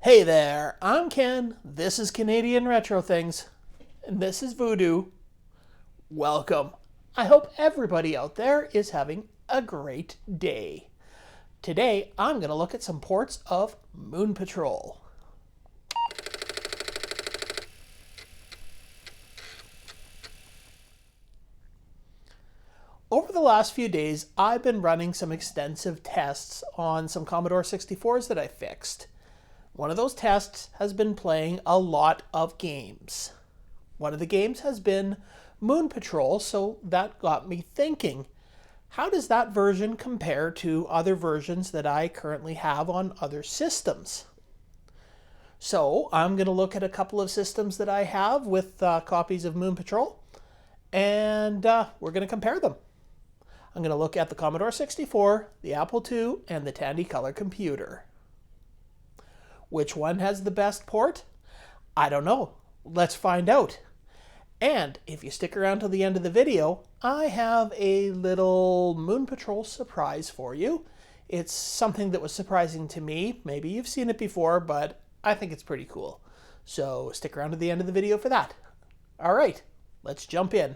Hey there, I'm Ken, this is Canadian Retro Things, and this is Voodoo. Welcome. I hope everybody out there is having a great day. Today, I'm going to look at some ports of Moon Patrol. Over the last few days, I've been running some extensive tests on some Commodore 64s that I fixed. One of those tests has been playing a lot of games. One of the games has been Moon Patrol, so that got me thinking, how does that version compare to other versions that I currently have on other systems? So I'm going to look at a couple of systems that I have with copies of Moon Patrol, and we're going to compare them. I'm going to look at the Commodore 64, the Apple II, and the Tandy color computer. Which one has the best port? I don't know. Let's find out. And if you stick around till the end of the video, I have a little Moon Patrol surprise for you. It's something that was surprising to me. Maybe you've seen it before, but I think it's pretty cool. So stick around to the end of the video for that. All right, let's jump in.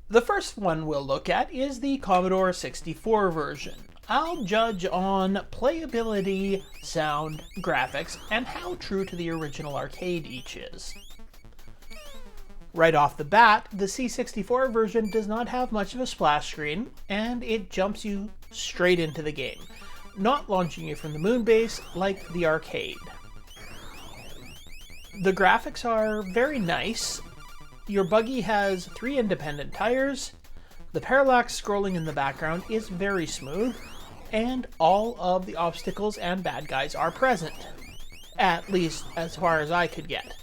The first one we'll look at is the Commodore 64 version. I'll judge on playability, sound, graphics, and how true to the original arcade each is. Right off the bat, the C64 version does not have much of a splash screen, and it jumps you straight into the game, not launching you from the moon base like the arcade. The graphics are very nice. Your buggy has 3 independent tires, the parallax scrolling in the background is very smooth, and all of the obstacles and bad guys are present, at least as far as I could get.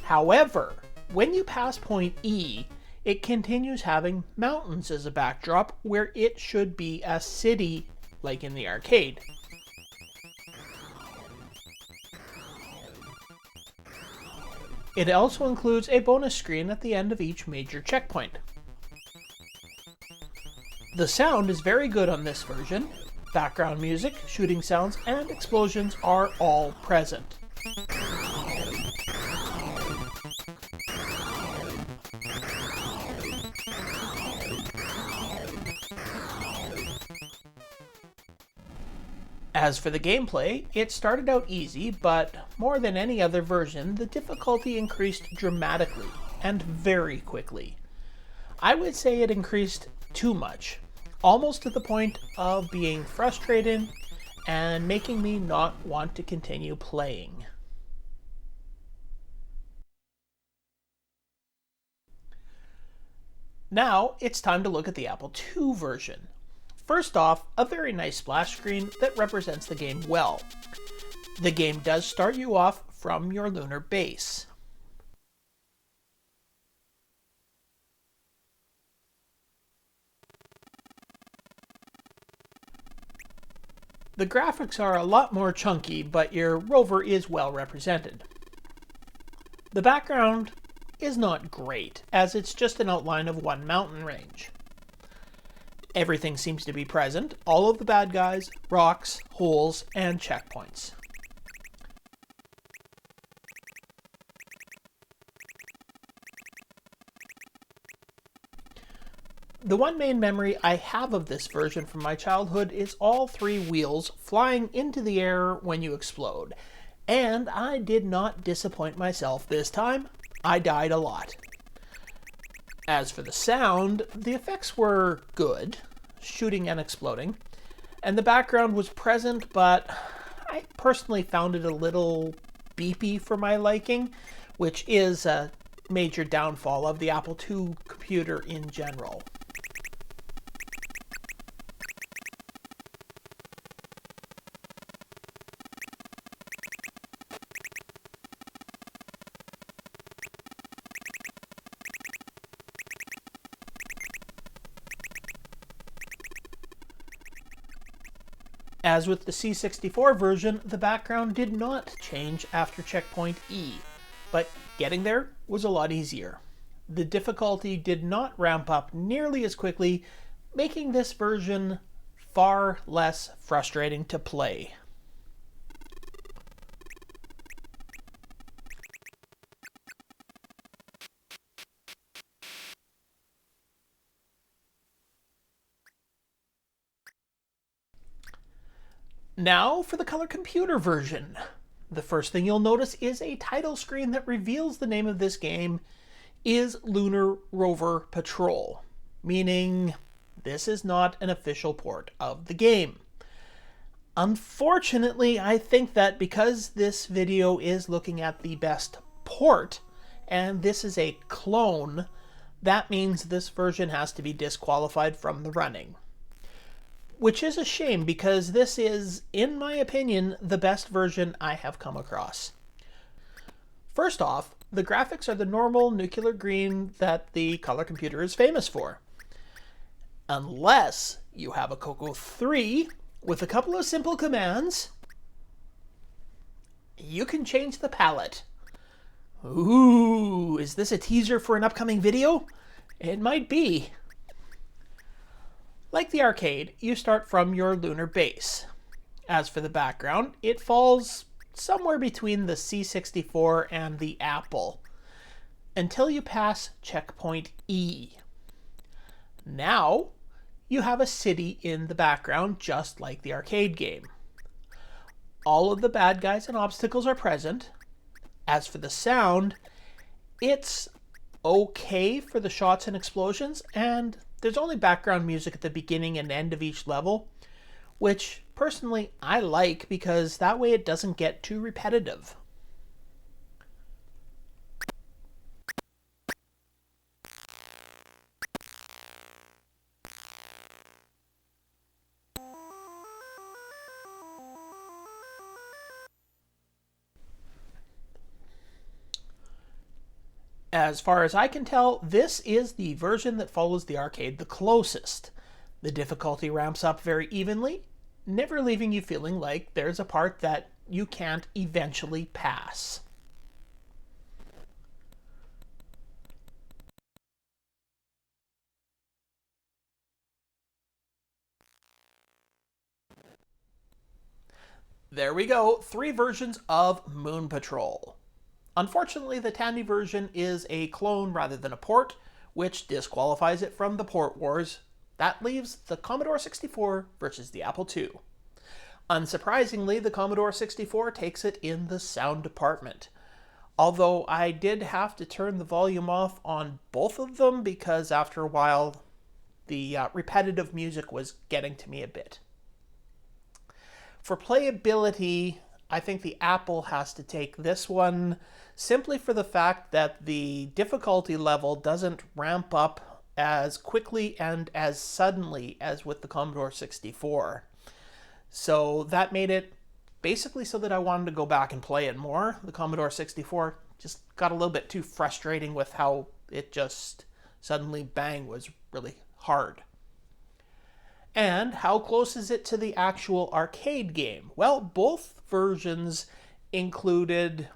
However, when you pass point E, it continues having mountains as a backdrop where it should be a city like in the arcade. It also includes a bonus screen at the end of each major checkpoint. The sound is very good on this version. Background music, shooting sounds, and explosions are all present. As for the gameplay, it started out easy, but more than any other version, the difficulty increased dramatically and very quickly. I would say it increased too much, almost to the point of being frustrating and making me not want to continue playing. Now it's time to look at the Apple II version. First off, a very nice splash screen that represents the game well. The game does start you off from your lunar base. The graphics are a lot more chunky, but your rover is well represented. The background is not great, as it's just an outline of one mountain range. Everything seems to be present, all of the bad guys, rocks, holes, and checkpoints. The one main memory I have of this version from my childhood is all 3 wheels flying into the air when you explode. And I did not disappoint myself this time. I died a lot. As for the sound, the effects were good, shooting and exploding, and the background was present, but I personally found it a little beepy for my liking, which is a major downfall of the Apple II computer in general. As with the C64 version, the background did not change after checkpoint E, but getting there was a lot easier. The difficulty did not ramp up nearly as quickly, making this version far less frustrating to play. Now for the color computer version. The first thing you'll notice is a title screen that reveals the name of this game is Lunar Rover Patrol, meaning this is not an official port of the game. Unfortunately, I think that because this video is looking at the best port, and this is a clone, that means this version has to be disqualified from the running. Which is a shame because this is, in my opinion, the best version I have come across. First off, the graphics are the normal nuclear green that the color computer is famous for. Unless you have a Coco 3 with a couple of simple commands, you can change the palette. Ooh, is this a teaser for an upcoming video? It might be. Like the arcade, you start from your lunar base. As for the background, it falls somewhere between the C64 and the Apple, until you pass checkpoint E. Now, you have a city in the background, just like the arcade game. All of the bad guys and obstacles are present. As for the sound, it's okay for the shots and explosions, and there's only background music at the beginning and end of each level, which personally I like because that way it doesn't get too repetitive. As far as I can tell, this is the version that follows the arcade the closest. The difficulty ramps up very evenly, never leaving you feeling like there's a part that you can't eventually pass. There we go, 3 versions of Moon Patrol. Unfortunately, the Tandy version is a clone rather than a port, which disqualifies it from the port wars. That leaves the Commodore 64 versus the Apple II. Unsurprisingly, the Commodore 64 takes it in the sound department. Although I did have to turn the volume off on both of them because after a while the repetitive music was getting to me a bit. For playability, I think the Apple has to take this one simply for the fact that the difficulty level doesn't ramp up as quickly and as suddenly as with the Commodore 64. So that made it basically so that I wanted to go back and play it more. The Commodore 64 just got a little bit too frustrating with how it just suddenly bang was really hard. And how close is it to the actual arcade game? Well, both versions included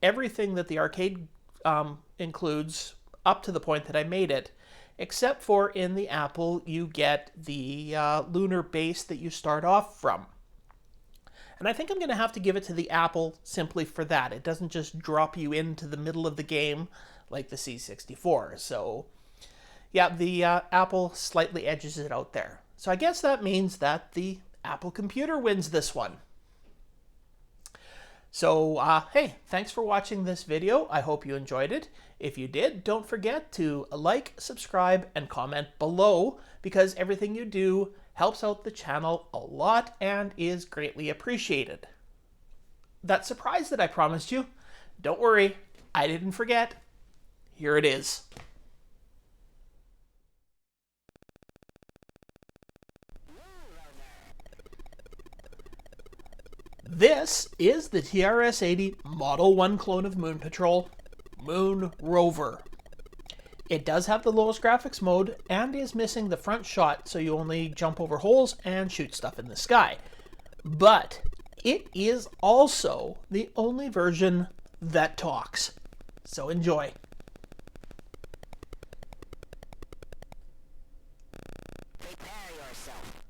everything that the arcade includes up to the point that I made it, except for in the Apple you get the lunar base that you start off from. And I think I'm going to have to give it to the Apple simply for that. It doesn't just drop you into the middle of the game like the C64. So yeah, the Apple slightly edges it out there. So I guess that means that the Apple computer wins this one. So, hey, thanks for watching this video. I hope you enjoyed it. If you did, don't forget to like, subscribe, and comment below because everything you do helps out the channel a lot and is greatly appreciated. That surprise that I promised you, don't worry, I didn't forget. Here it is. This is the TRS-80 Model 1 clone of Moon Patrol, Moon Rover. It does have the lowest graphics mode and is missing the front shot, so you only jump over holes and shoot stuff in the sky. But it is also the only version that talks. So enjoy. Prepare yourself.